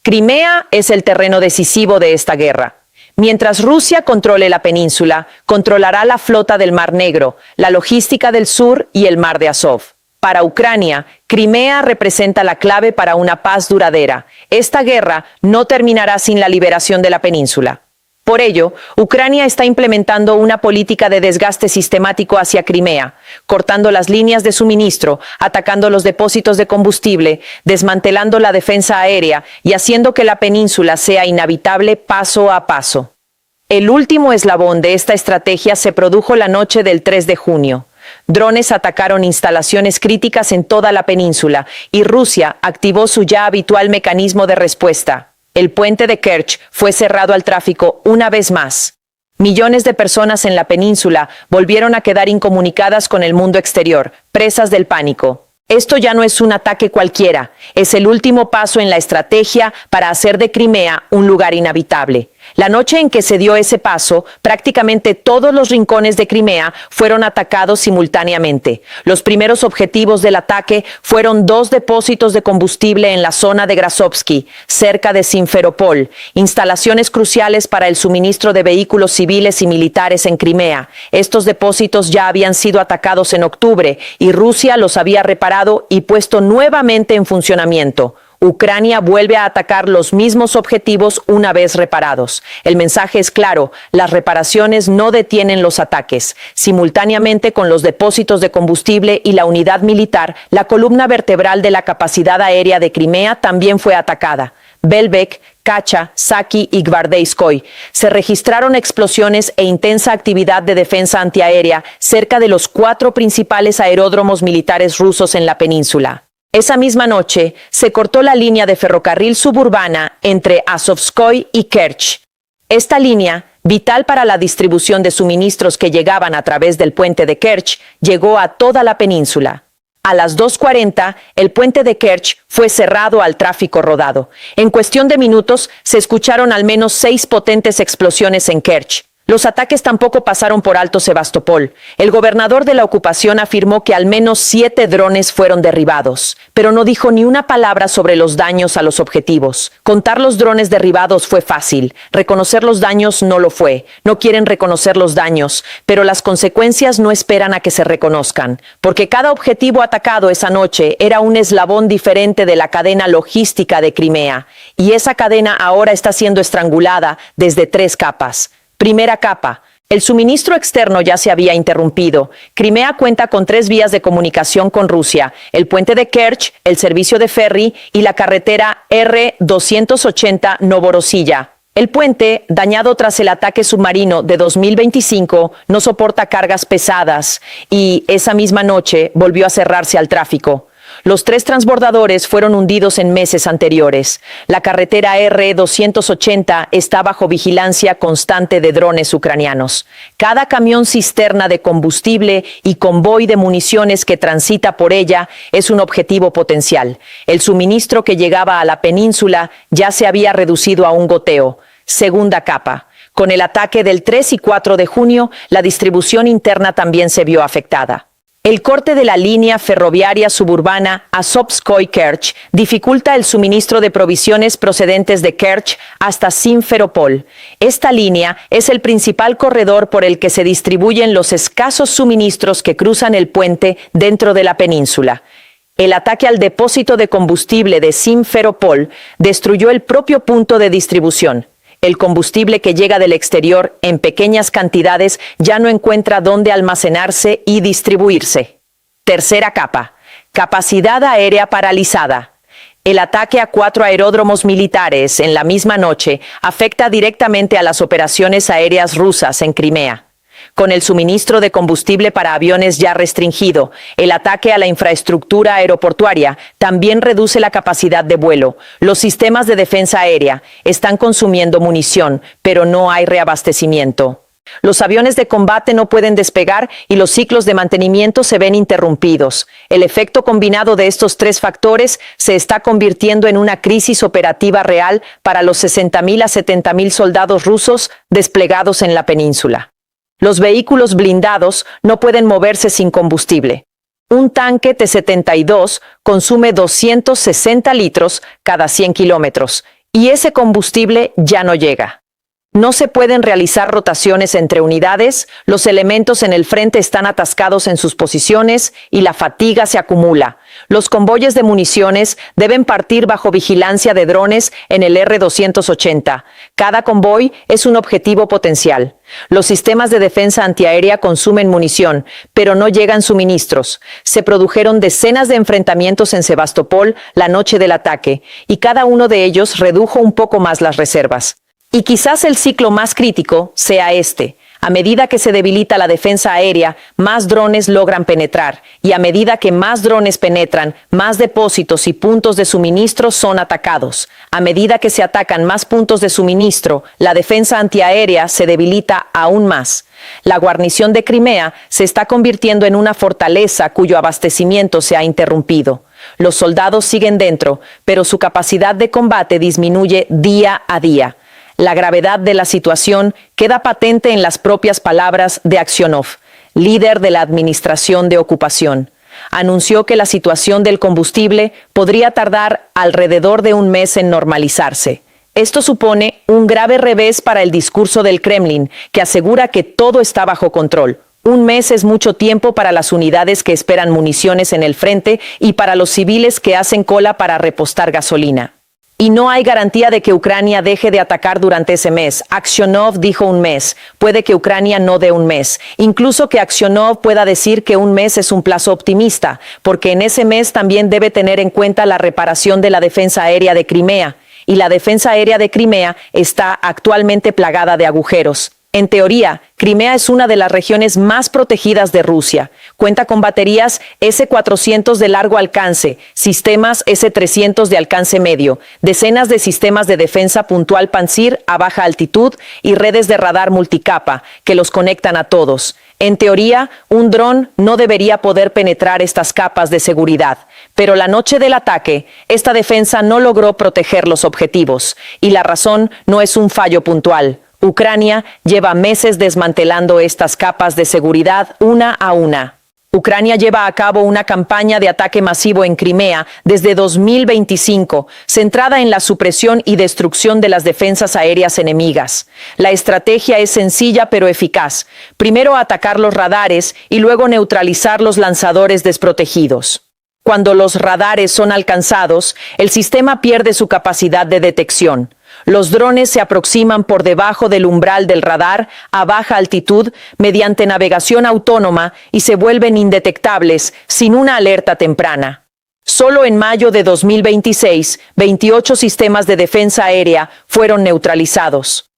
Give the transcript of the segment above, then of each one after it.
Crimea es el terreno decisivo de esta guerra. Mientras Rusia controle la península, controlará la flota del Mar Negro, la logística del sur y el Mar de Azov. Para Ucrania, Crimea representa la clave para una paz duradera. Esta guerra no terminará sin la liberación de la península. Por ello, Ucrania está implementando una política de desgaste sistemático hacia Crimea, cortando las líneas de suministro, atacando los depósitos de combustible, desmantelando la defensa aérea y haciendo que la península sea inhabitable paso a paso. El último eslabón de esta estrategia se produjo la noche del 3 de junio. Drones atacaron instalaciones críticas en toda la península y Rusia activó su ya habitual mecanismo de respuesta. El puente de Kerch fue cerrado al tráfico una vez más. Millones de personas en la península volvieron a quedar incomunicadas con el mundo exterior, presas del pánico. Esto ya no es un ataque cualquiera, es el último paso en la estrategia para hacer de Crimea un lugar inhabitable. La noche en que se dio ese paso, prácticamente todos los rincones de Crimea fueron atacados simultáneamente. Los primeros objetivos del ataque fueron 2 depósitos de combustible en la zona de Grasovsky, cerca de Simferopol, instalaciones cruciales para el suministro de vehículos civiles y militares en Crimea. Estos depósitos ya habían sido atacados en octubre y Rusia los había reparado y puesto nuevamente en funcionamiento. Ucrania vuelve a atacar los mismos objetivos una vez reparados. El mensaje es claro, las reparaciones no detienen los ataques. Simultáneamente con los depósitos de combustible y la unidad militar, la columna vertebral de la capacidad aérea de Crimea también fue atacada. Belbek, Kacha, Saki y Gvardeyskoy. Se registraron explosiones e intensa actividad de defensa antiaérea cerca de los 4 principales aeródromos militares rusos en la península. Esa misma noche, se cortó la línea de ferrocarril suburbana entre Azovskoy y Kerch. Esta línea, vital para la distribución de suministros que llegaban a través del puente de Kerch, llegó a toda la península. A las 2:40, el puente de Kerch fue cerrado al tráfico rodado. En cuestión de minutos, se escucharon al menos 6 potentes explosiones en Kerch. Los ataques tampoco pasaron por alto Sebastopol. El gobernador de la ocupación afirmó que al menos 7 drones fueron derribados, pero no dijo ni una palabra sobre los daños a los objetivos. Contar los drones derribados fue fácil, reconocer los daños no lo fue. No quieren reconocer los daños, pero las consecuencias no esperan a que se reconozcan, porque cada objetivo atacado esa noche era un eslabón diferente de la cadena logística de Crimea, y esa cadena ahora está siendo estrangulada desde 3 capas. Primera capa. El suministro externo ya se había interrumpido. Crimea cuenta con 3 vías de comunicación con Rusia: el puente de Kerch, el servicio de ferry y la carretera R-280 Novorossiya. El puente, dañado tras el ataque submarino de 2025, no soporta cargas pesadas y esa misma noche volvió a cerrarse al tráfico. Los 3 transbordadores fueron hundidos en meses anteriores. La carretera R-280 está bajo vigilancia constante de drones ucranianos. Cada camión cisterna de combustible y convoy de municiones que transita por ella es un objetivo potencial. El suministro que llegaba a la península ya se había reducido a un goteo. Segunda capa. Con el ataque del 3 y 4 de junio, la distribución interna también se vio afectada. El corte de la línea ferroviaria suburbana Azovskoy-Kerch dificulta el suministro de provisiones procedentes de Kerch hasta Simferopol. Esta línea es el principal corredor por el que se distribuyen los escasos suministros que cruzan el puente dentro de la península. El ataque al depósito de combustible de Simferopol destruyó el propio punto de distribución. El combustible que llega del exterior en pequeñas cantidades ya no encuentra dónde almacenarse y distribuirse. Tercera capa. Capacidad aérea paralizada. El ataque a 4 aeródromos militares en la misma noche afecta directamente a las operaciones aéreas rusas en Crimea. Con el suministro de combustible para aviones ya restringido, el ataque a la infraestructura aeroportuaria también reduce la capacidad de vuelo. Los sistemas de defensa aérea están consumiendo munición, pero no hay reabastecimiento. Los aviones de combate no pueden despegar y los ciclos de mantenimiento se ven interrumpidos. El efecto combinado de estos 3 factores se está convirtiendo en una crisis operativa real para los 60.000 a 70.000 soldados rusos desplegados en la península. Los vehículos blindados no pueden moverse sin combustible. Un tanque T-72 consume 260 litros cada 100 kilómetros Y ese combustible ya no llega. No se pueden realizar rotaciones entre unidades, los elementos en el frente están atascados en sus posiciones y la fatiga se acumula. Los convoyes de municiones deben partir bajo vigilancia de drones en el R-280. Cada convoy es un objetivo potencial. Los sistemas de defensa antiaérea consumen munición, pero no llegan suministros. Se produjeron decenas de enfrentamientos en Sebastopol la noche del ataque, y cada uno de ellos redujo un poco más las reservas. Y quizás el ciclo más crítico sea este. A medida que se debilita la defensa aérea, más drones logran penetrar, y a medida que más drones penetran, más depósitos y puntos de suministro son atacados. A medida que se atacan más puntos de suministro, la defensa antiaérea se debilita aún más. La guarnición de Crimea se está convirtiendo en una fortaleza cuyo abastecimiento se ha interrumpido. Los soldados siguen dentro, pero su capacidad de combate disminuye día a día. La gravedad de la situación queda patente en las propias palabras de Aksionov, líder de la Administración de Ocupación. Anunció que la situación del combustible podría tardar alrededor de un mes en normalizarse. Esto supone un grave revés para el discurso del Kremlin, que asegura que todo está bajo control. Un mes es mucho tiempo para las unidades que esperan municiones en el frente y para los civiles que hacen cola para repostar gasolina. Y no hay garantía de que Ucrania deje de atacar durante ese mes. Aksionov dijo un mes. Puede que Ucrania no dé un mes. Incluso que Aksionov pueda decir que un mes es un plazo optimista, porque en ese mes también debe tener en cuenta la reparación de la defensa aérea de Crimea. Y la defensa aérea de Crimea está actualmente plagada de agujeros. En teoría, Crimea es una de las regiones más protegidas de Rusia. Cuenta con baterías S-400 de largo alcance, sistemas S-300 de alcance medio, decenas de sistemas de defensa puntual Pantsir a baja altitud y redes de radar multicapa que los conectan a todos. En teoría, un dron no debería poder penetrar estas capas de seguridad. Pero la noche del ataque, esta defensa no logró proteger los objetivos. Y la razón no es un fallo puntual. Ucrania lleva meses desmantelando estas capas de seguridad una a una. Ucrania lleva a cabo una campaña de ataque masivo en Crimea desde 2025, centrada en la supresión y destrucción de las defensas aéreas enemigas. La estrategia es sencilla pero eficaz. Primero atacar los radares y luego neutralizar los lanzadores desprotegidos. Cuando los radares son alcanzados, el sistema pierde su capacidad de detección. Los drones se aproximan por debajo del umbral del radar a baja altitud mediante navegación autónoma y se vuelven indetectables sin una alerta temprana. Solo en mayo de 2026, 28 sistemas de defensa aérea fueron neutralizados.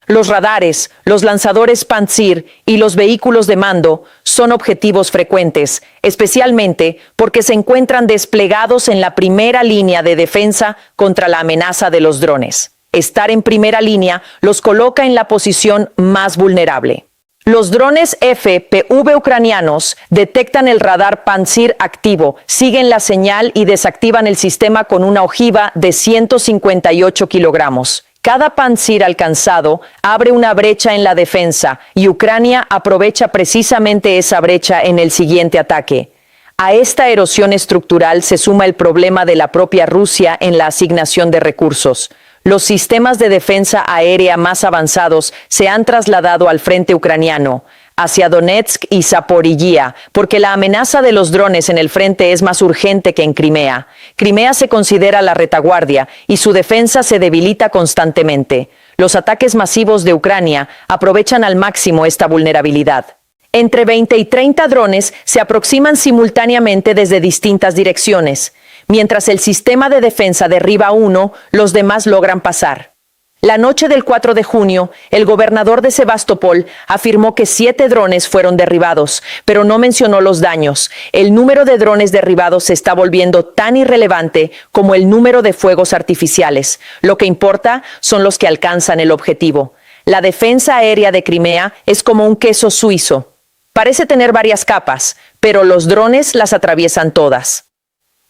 Los radares, los lanzadores Pantsir y los vehículos de mando son objetivos frecuentes, especialmente porque se encuentran desplegados en la primera línea de defensa contra la amenaza de los drones. Estar en primera línea los coloca en la posición más vulnerable. Los drones FPV ucranianos detectan el radar Pantsir activo, siguen la señal y desactivan el sistema con una ojiva de 158 kilogramos. Cada Pantsir alcanzado abre una brecha en la defensa y Ucrania aprovecha precisamente esa brecha en el siguiente ataque. A esta erosión estructural se suma el problema de la propia Rusia en la asignación de recursos. Los sistemas de defensa aérea más avanzados se han trasladado al frente ucraniano, hacia Donetsk y Zaporizhia, porque la amenaza de los drones en el frente es más urgente que en Crimea. Crimea se considera la retaguardia y su defensa se debilita constantemente. Los ataques masivos de Ucrania aprovechan al máximo esta vulnerabilidad. Entre 20 y 30 drones se aproximan simultáneamente desde distintas direcciones. Mientras el sistema de defensa derriba uno, los demás logran pasar. La noche del 4 de junio, el gobernador de Sebastopol afirmó que 7 drones fueron derribados, pero no mencionó los daños. El número de drones derribados se está volviendo tan irrelevante como el número de fuegos artificiales. Lo que importa son los que alcanzan el objetivo. La defensa aérea de Crimea es como un queso suizo. Parece tener varias capas, pero los drones las atraviesan todas.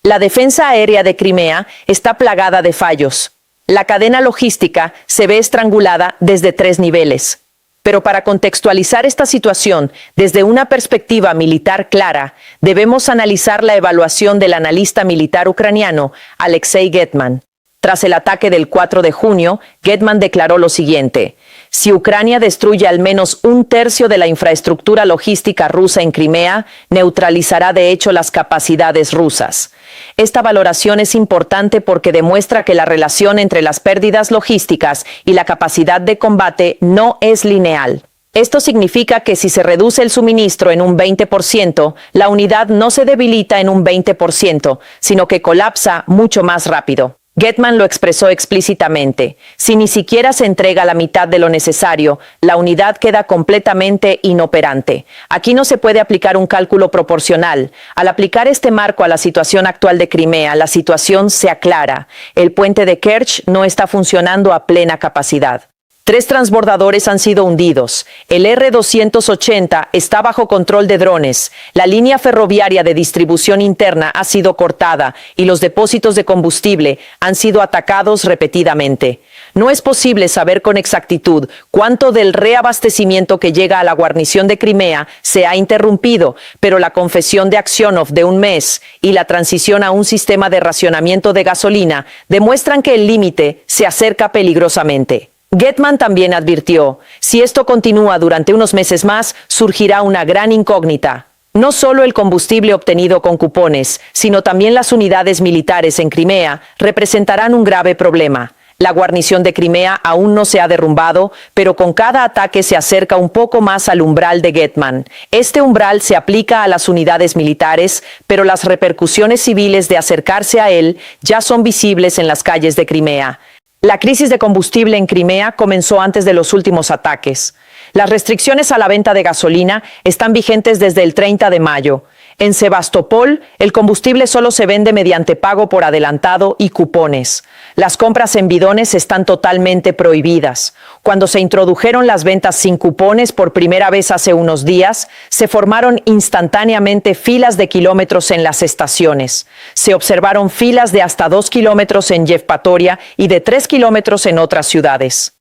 La defensa aérea de Crimea está plagada de fallos. La cadena logística se ve estrangulada desde 3 niveles. Pero para contextualizar esta situación desde una perspectiva militar clara, debemos analizar la evaluación del analista militar ucraniano Alexei Getman. Tras el ataque del 4 de junio, Getman declaró lo siguiente: si Ucrania destruye al menos un tercio de la infraestructura logística rusa en Crimea, neutralizará de hecho las capacidades rusas. Esta valoración es importante porque demuestra que la relación entre las pérdidas logísticas y la capacidad de combate no es lineal. Esto significa que si se reduce el suministro en un 20%, la unidad no se debilita en un 20%, sino que colapsa mucho más rápido. Getman lo expresó explícitamente: si ni siquiera se entrega la mitad de lo necesario, la unidad queda completamente inoperante. Aquí no se puede aplicar un cálculo proporcional. Al aplicar este marco a la situación actual de Crimea, la situación se aclara. El puente de Kerch no está funcionando a plena capacidad. 3 transbordadores han sido hundidos. El R-280 está bajo control de drones. La línea ferroviaria de distribución interna ha sido cortada y los depósitos de combustible han sido atacados repetidamente. No es posible saber con exactitud cuánto del reabastecimiento que llega a la guarnición de Crimea se ha interrumpido, pero la confesión de Aksionov de un mes y la transición a un sistema de racionamiento de gasolina demuestran que el límite se acerca peligrosamente. Getman también advirtió: si esto continúa durante unos meses más, surgirá una gran incógnita. No solo el combustible obtenido con cupones, sino también las unidades militares en Crimea representarán un grave problema. La guarnición de Crimea aún no se ha derrumbado, pero con cada ataque se acerca un poco más al umbral de Getman. Este umbral se aplica a las unidades militares, pero las repercusiones civiles de acercarse a él ya son visibles en las calles de Crimea. La crisis de combustible en Crimea comenzó antes de los últimos ataques. Las restricciones a la venta de gasolina están vigentes desde el 30 de mayo. En Sebastopol, el combustible solo se vende mediante pago por adelantado y cupones. Las compras en bidones están totalmente prohibidas. Cuando se introdujeron las ventas sin cupones por primera vez hace unos días, se formaron instantáneamente filas de kilómetros en las estaciones. Se observaron filas de hasta 2 kilómetros en Yevpatoria y de 3 kilómetros en otras ciudades.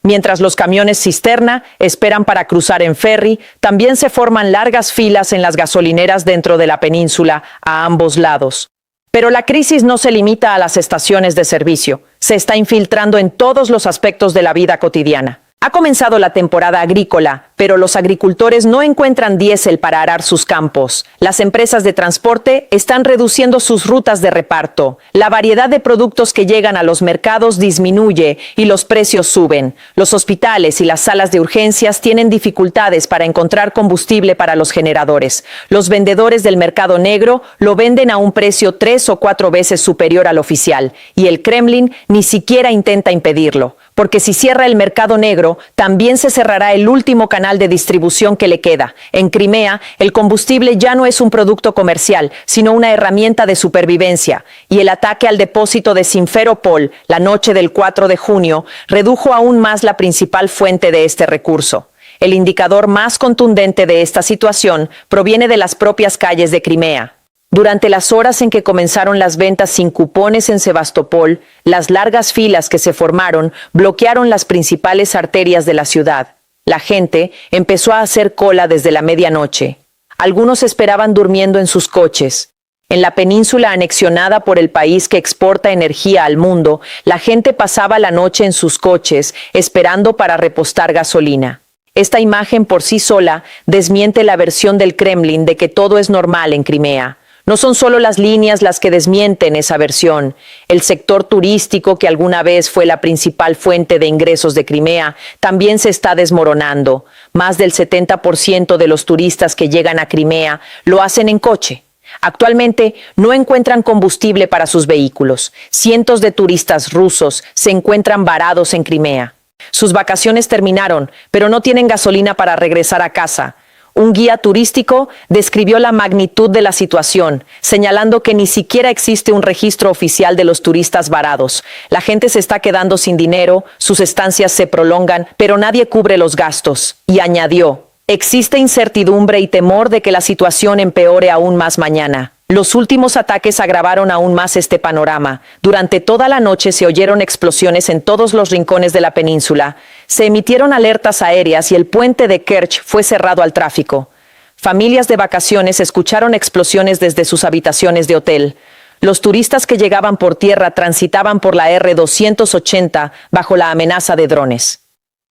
Mientras los camiones cisterna esperan para cruzar en ferry, también se forman largas filas en las gasolineras dentro de la península a ambos lados. Pero la crisis no se limita a las estaciones de servicio, se está infiltrando en todos los aspectos de la vida cotidiana. Ha comenzado la temporada agrícola, pero los agricultores no encuentran diésel para arar sus campos. Las empresas de transporte están reduciendo sus rutas de reparto. La variedad de productos que llegan a los mercados disminuye y los precios suben. Los hospitales y las salas de urgencias tienen dificultades para encontrar combustible para los generadores. Los vendedores del mercado negro lo venden a un precio 3 o 4 veces superior al oficial, y el Kremlin ni siquiera intenta impedirlo. Porque si cierra el mercado negro, también se cerrará el último canal de distribución que le queda. En Crimea, el combustible ya no es un producto comercial, sino una herramienta de supervivencia. Y el ataque al depósito de Simferopol, la noche del 4 de junio, redujo aún más la principal fuente de este recurso. El indicador más contundente de esta situación proviene de las propias calles de Crimea. Durante las horas en que comenzaron las ventas sin cupones en Sebastopol, las largas filas que se formaron bloquearon las principales arterias de la ciudad. La gente empezó a hacer cola desde la medianoche. Algunos esperaban durmiendo en sus coches. En la península anexionada por el país que exporta energía al mundo, la gente pasaba la noche en sus coches esperando para repostar gasolina. Esta imagen por sí sola desmiente la versión del Kremlin de que todo es normal en Crimea. No son solo las líneas las que desmienten esa versión. El sector turístico, que alguna vez fue la principal fuente de ingresos de Crimea, también se está desmoronando. Más del 70% de los turistas que llegan a Crimea lo hacen en coche. Actualmente no encuentran combustible para sus vehículos. Cientos de turistas rusos se encuentran varados en Crimea. Sus vacaciones terminaron, pero no tienen gasolina para regresar a casa. Un guía turístico describió la magnitud de la situación, señalando que ni siquiera existe un registro oficial de los turistas varados. La gente se está quedando sin dinero, sus estancias se prolongan, pero nadie cubre los gastos. Y añadió: existe incertidumbre y temor de que la situación empeore aún más mañana. Los últimos ataques agravaron aún más este panorama. Durante toda la noche se oyeron explosiones en todos los rincones de la península. Se emitieron alertas aéreas y el puente de Kerch fue cerrado al tráfico. Familias de vacaciones escucharon explosiones desde sus habitaciones de hotel. Los turistas que llegaban por tierra transitaban por la R-280 bajo la amenaza de drones.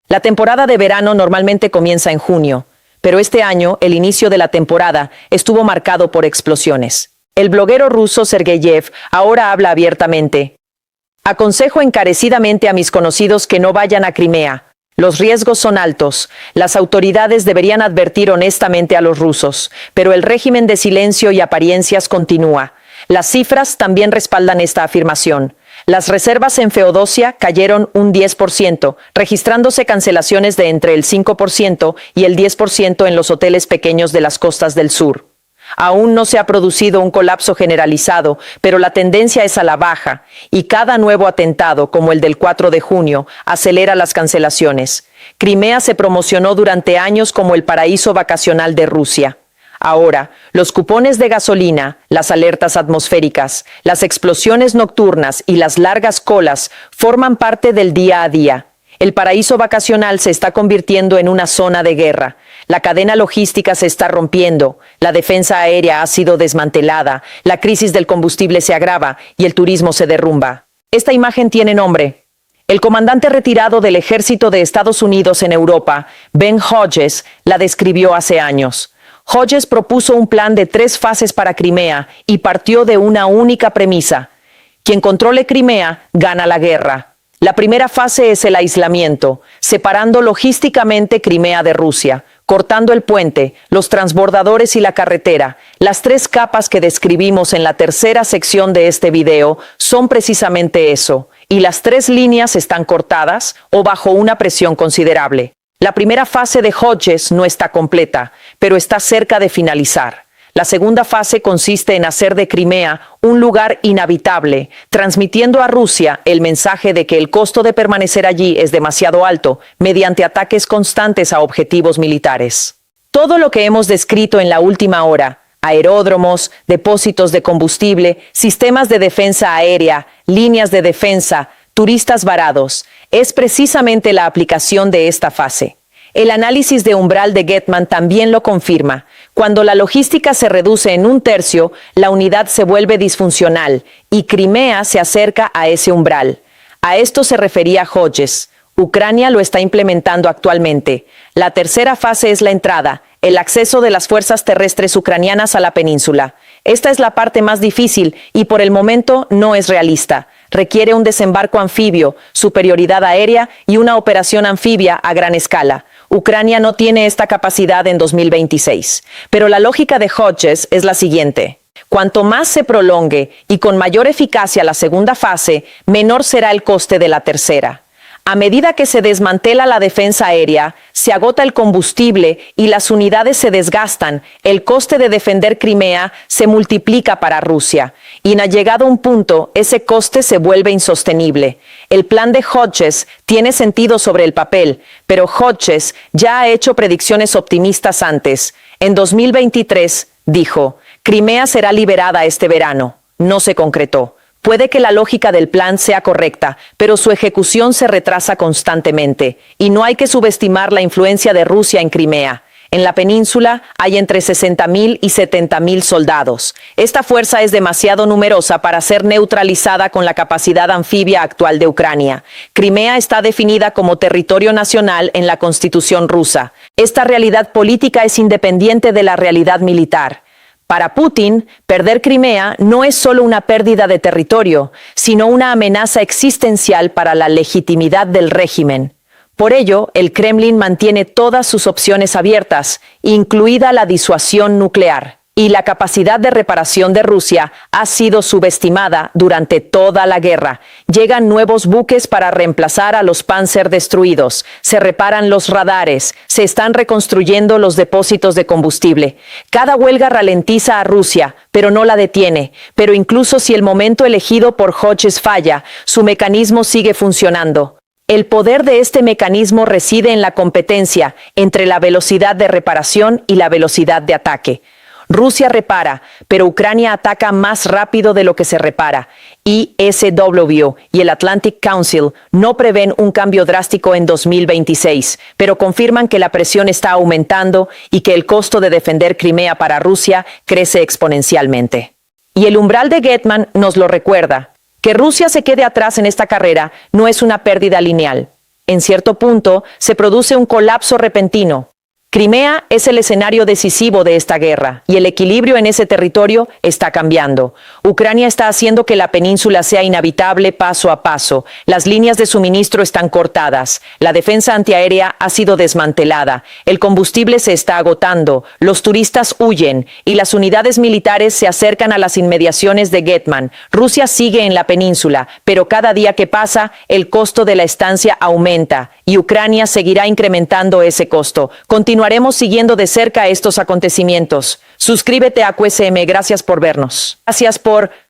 La temporada de verano normalmente comienza en junio, pero este año el inicio de la temporada estuvo marcado por explosiones. El bloguero ruso Sergeyev ahora habla abiertamente. Aconsejo encarecidamente a mis conocidos que no vayan a Crimea. Los riesgos son altos. Las autoridades deberían advertir honestamente a los rusos, pero el régimen de silencio y apariencias continúa. Las cifras también respaldan esta afirmación. Las reservas en Feodosia cayeron un 10%, registrándose cancelaciones de entre el 5% y el 10% en los hoteles pequeños de las costas del sur. Aún no se ha producido un colapso generalizado, pero la tendencia es a la baja, y cada nuevo atentado, como el del 4 de junio, acelera las cancelaciones. Crimea se promocionó durante años como el paraíso vacacional de Rusia. Ahora, los cupones de gasolina, las alertas atmosféricas, las explosiones nocturnas y las largas colas forman parte del día a día. El paraíso vacacional se está convirtiendo en una zona de guerra. La cadena logística se está rompiendo, la defensa aérea ha sido desmantelada, la crisis del combustible se agrava y el turismo se derrumba. Esta imagen tiene nombre. El comandante retirado del ejército de Estados Unidos en Europa, Ben Hodges, la describió hace años. Hodges propuso un plan de 3 fases para Crimea y partió de una única premisa. Quien controle Crimea gana la guerra. La primera fase es el aislamiento, separando logísticamente Crimea de Rusia, cortando el puente, los transbordadores y la carretera. Las 3 capas que describimos en la tercera sección de este video son precisamente eso, y las 3 líneas están cortadas o bajo una presión considerable. La primera fase de Hodges no está completa, pero está cerca de finalizar. La segunda fase consiste en hacer de Crimea un lugar inhabitable, transmitiendo a Rusia el mensaje de que el costo de permanecer allí es demasiado alto, mediante ataques constantes a objetivos militares. Todo lo que hemos descrito en la última hora, aeródromos, depósitos de combustible, sistemas de defensa aérea, líneas de defensa, turistas varados, es precisamente la aplicación de esta fase. El análisis de umbral de Getman también lo confirma. Cuando la logística se reduce en 1/3, la unidad se vuelve disfuncional y Crimea se acerca a ese umbral. A esto se refería Hodges. Ucrania lo está implementando actualmente. La tercera fase es la entrada, el acceso de las fuerzas terrestres ucranianas a la península. Esta es la parte más difícil y por el momento no es realista. Requiere un desembarco anfibio, superioridad aérea y una operación anfibia a gran escala. Ucrania no tiene esta capacidad en 2026. Pero la lógica de Hodges es la siguiente. Cuanto más se prolongue y con mayor eficacia la segunda fase, menor será el coste de la tercera. A medida que se desmantela la defensa aérea, se agota el combustible y las unidades se desgastan, el coste de defender Crimea se multiplica para Rusia. Y llegado un punto, ese coste se vuelve insostenible. El plan de Hodges tiene sentido sobre el papel, pero Hodges ya ha hecho predicciones optimistas antes. En 2023, dijo, Crimea será liberada este verano. No se concretó. Puede que la lógica del plan sea correcta, pero su ejecución se retrasa constantemente, y no hay que subestimar la influencia de Rusia en Crimea. En la península hay entre 60.000 y 70.000 soldados. Esta fuerza es demasiado numerosa para ser neutralizada con la capacidad anfibia actual de Ucrania. Crimea está definida como territorio nacional en la Constitución rusa. Esta realidad política es independiente de la realidad militar. Para Putin, perder Crimea no es solo una pérdida de territorio, sino una amenaza existencial para la legitimidad del régimen. Por ello, el Kremlin mantiene todas sus opciones abiertas, incluida la disuasión nuclear. Y la capacidad de reparación de Rusia ha sido subestimada durante toda la guerra. Llegan nuevos buques para reemplazar a los Panzer destruidos, se reparan los radares, se están reconstruyendo los depósitos de combustible. Cada huelga ralentiza a Rusia, pero no la detiene. Pero incluso si el momento elegido por Hodges falla, su mecanismo sigue funcionando. El poder de este mecanismo reside en la competencia entre la velocidad de reparación y la velocidad de ataque. Rusia repara, pero Ucrania ataca más rápido de lo que se repara. ISW y el Atlantic Council no prevén un cambio drástico en 2026, pero confirman que la presión está aumentando y que el costo de defender Crimea para Rusia crece exponencialmente. Y el umbral de Getman nos lo recuerda. Que Rusia se quede atrás en esta carrera no es una pérdida lineal. En cierto punto, se produce un colapso repentino. Crimea es el escenario decisivo de esta guerra, y el equilibrio en ese territorio está cambiando. Ucrania está haciendo que la península sea inhabitable paso a paso. Las líneas de suministro están cortadas, la defensa antiaérea ha sido desmantelada, el combustible se está agotando, los turistas huyen, y las unidades militares se acercan a las inmediaciones de Getman. Rusia sigue en la península, pero cada día que pasa, el costo de la estancia aumenta, y Ucrania seguirá incrementando ese costo. Continuaremos siguiendo de cerca estos acontecimientos. Suscríbete a QSM, gracias por vernos. Gracias por